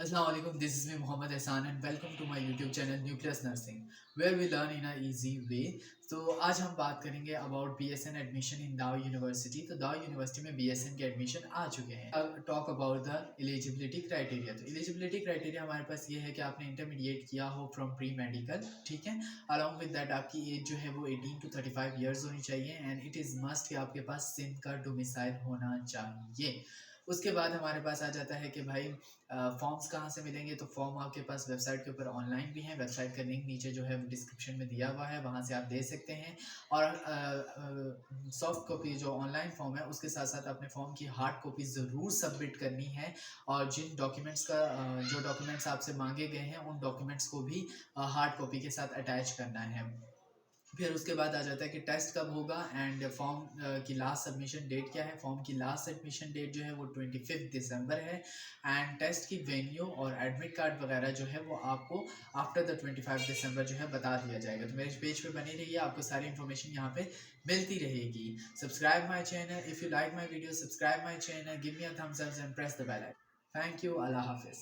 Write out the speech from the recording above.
Assalamualaikum, this is me Muhammad Ehsan and welcome to my YouTube channel Nucleus Nursing where we learn in a easy way. तो आज हम बात करेंगे about BSN admission in दाव university. तो दाव university में BSN के एडमिशन आ चुके हैं। अब talk about the eligibility criteria. तो एलिजिबिलिटी क्राइटेरिया हमारे पास ये है कि आपने इंटरमीडिएट किया हो फ्रॉम प्री मेडिकल, ठीक है। अलॉन्ग विद दैट आपकी एज जो है वो 18 to 35 ईयर्स होनी चाहिए एंड इट इज़ मस्ट कि आपके पास सिंध का डोमिसाइल होना चाहिए। उसके बाद हमारे पास आ जाता है कि भाई फॉर्म्स कहाँ से मिलेंगे। तो फॉर्म आपके पास वेबसाइट के ऊपर ऑनलाइन भी हैं। वेबसाइट का लिंक नीचे जो है वो डिस्क्रिप्शन में दिया हुआ है, वहाँ से आप दे सकते हैं। और सॉफ्ट कॉपी जो ऑनलाइन फॉर्म है उसके साथ साथ अपने फॉर्म की हार्ड कॉपी ज़रूर सबमिट करनी है। और जिन डॉक्यूमेंट्स का जो डॉक्यूमेंट्स आपसे मांगे गए हैं उन डॉक्यूमेंट्स को भी हार्ड कॉपी के साथ अटैच करना है। फिर उसके बाद आ जाता है कि टेस्ट कब होगा एंड फॉर्म की लास्ट सबमिशन डेट क्या है। फॉर्म की लास्ट सबमिशन डेट जो है वो 25 दिसंबर है एंड टेस्ट की वेन्यू और एडमिट कार्ड वगैरह जो है वो आपको आफ्टर द 25 दिसंबर जो है बता दिया जाएगा। तो मेरे पेज पे बनी रहिए, आपको सारी इन्फॉर्मेशन यहाँ पे मिलती रहेगी। Subscribe my channel if you like my video, subscribe my channel, give me a thumbs up and press the bell icon. Thank you, अल्लाह हाफिज़।